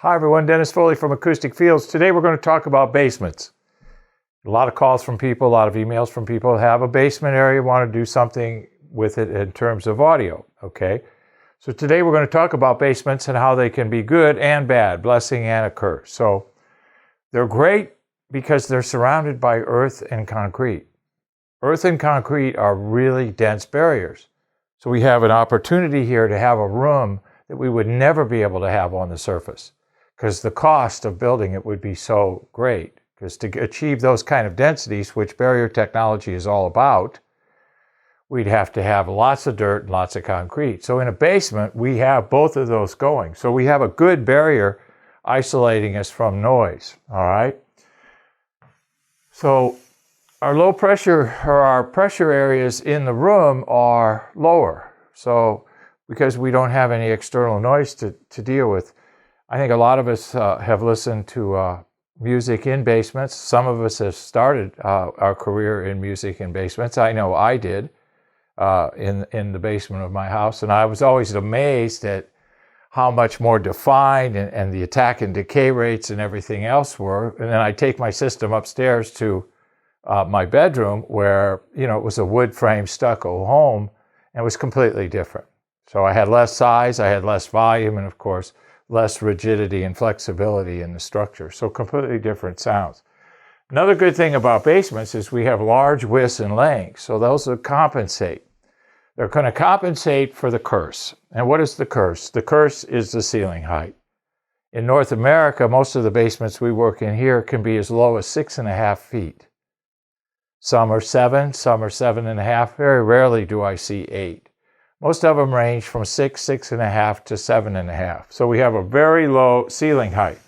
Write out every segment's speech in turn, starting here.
Hi everyone, Dennis Foley from Acoustic Fields. Today we're going to talk about basements. A lot of calls from people, a lot of emails from people who have a basement area, want to do something with it in terms of audio, okay? So today we're going to talk about basements and how they can be good and bad, blessing and a curse. So they're great because they're surrounded by earth and concrete. Earth and concrete are really dense barriers. So we have an opportunity here to have a room that we would never be able to have on the surface, because the cost of building it would be so great. Because to achieve those kind of densities, which barrier technology is all about, we'd have to have lots of dirt and lots of concrete. So in a basement, we have both of those going. So we have a good barrier isolating us from noise, all right? So our low pressure, or our pressure areas in the room are lower. So because we don't have any external noise to deal with. I think a lot of us have listened to music in basements. Some of us have started our career in music in basements. I know I did in the basement of my house, and I was always amazed at how much more defined and the attack and decay rates and everything else were. And then I take my system upstairs to my bedroom where, you know, it was a wood frame stucco home, and it was completely different. So I had less size, I had less volume, and of course, less rigidity and flexibility in the structure. So completely different sounds. Another good thing about basements is we have large widths and lengths. So those will compensate. They're going to compensate for the curse. And what is the curse? The curse is the ceiling height. In North America, most of the basements we work in here can be as low as 6.5 feet. Some are 7, some are 7.5. Very rarely do I see 8. Most of them range from 6, 6.5 to 7.5. So we have a very low ceiling height.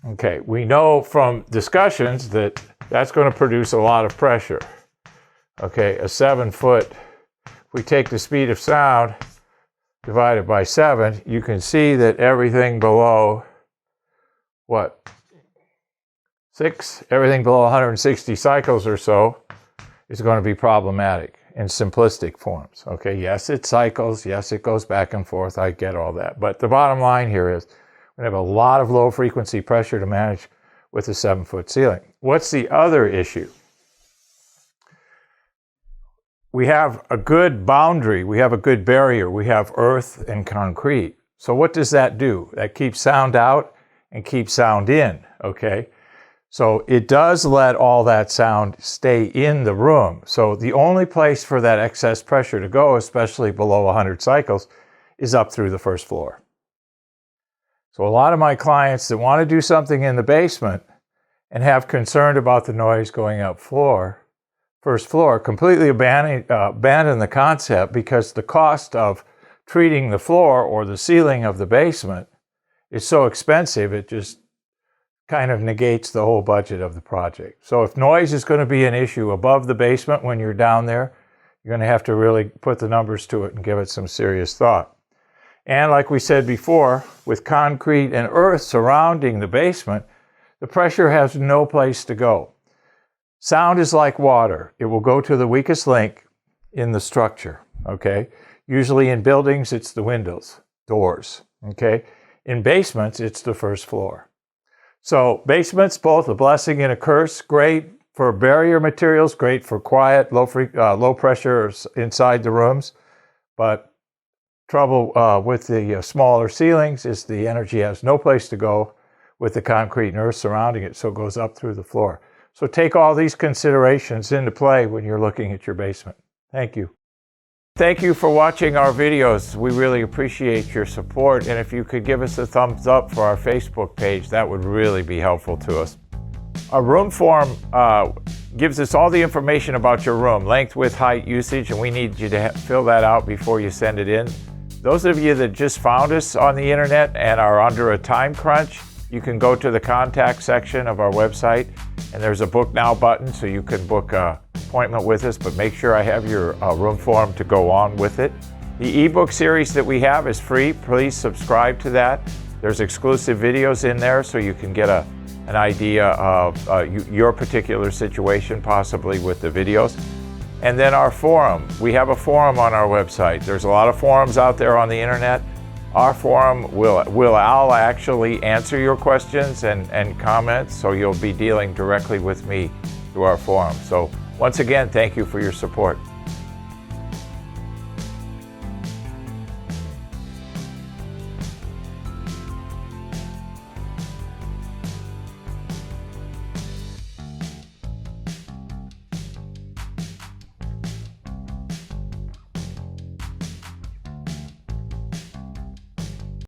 Okay, we know from discussions that that's going to produce a lot of pressure. Okay, a 7 foot, if we take the speed of sound divided by 7, you can see that everything below, what, 6, everything below 160 cycles or so is going to be problematic. In simplistic forms, okay? Yes, it cycles. Yes, it goes back and forth. I get all that. But the bottom line here is we have a lot of low frequency pressure to manage with a 7-foot ceiling. What's the other issue? We have a good boundary. We have a good barrier. We have earth and concrete. So what does that do? That keeps sound out and keeps sound in, okay? So it does let all that sound stay in the room. So the only place for that excess pressure to go, especially below 100 cycles, is up through the first floor. So a lot of my clients that want to do something in the basement and have concern about the noise going up first floor, completely abandon the concept, because the cost of treating the floor or the ceiling of the basement is so expensive, it just kind of negates the whole budget of the project. So if noise is going to be an issue above the basement when you're down there, you're going to have to really put the numbers to it and give it some serious thought. And like we said before, with concrete and earth surrounding the basement, the pressure has no place to go. Sound is like water. It will go to the weakest link in the structure, okay? Usually in buildings, it's the windows, doors, okay? In basements, it's the first floor. So basements, both a blessing and a curse. Great for barrier materials, great for quiet, low pressure inside the rooms. But trouble with the smaller ceilings is the energy has no place to go with the concrete and earth surrounding it, so it goes up through the floor. So take all these considerations into play when you're looking at your basement. Thank you. Thank you for watching our videos. We really appreciate your support, and if you could give us a thumbs up for our Facebook page, that would really be helpful to us. Our room form gives us all the information about your room, length, width, height, usage, and we need you to fill that out before you send it in. Those of you that just found us on the internet and are under a time crunch, you can go to the contact section of our website, and there's a book now button, so you can book an appointment with us, but make sure I have your room form to go on with it. The ebook series that we have is free. Please subscribe to that. There's exclusive videos in there, so you can get an idea of your particular situation, possibly with the videos. And then our forum. We have a forum on our website. There's a lot of forums out there on the internet. Our forum I'll actually answer your questions and comments, so you'll be dealing directly with me through our forum. So once again, thank you for your support.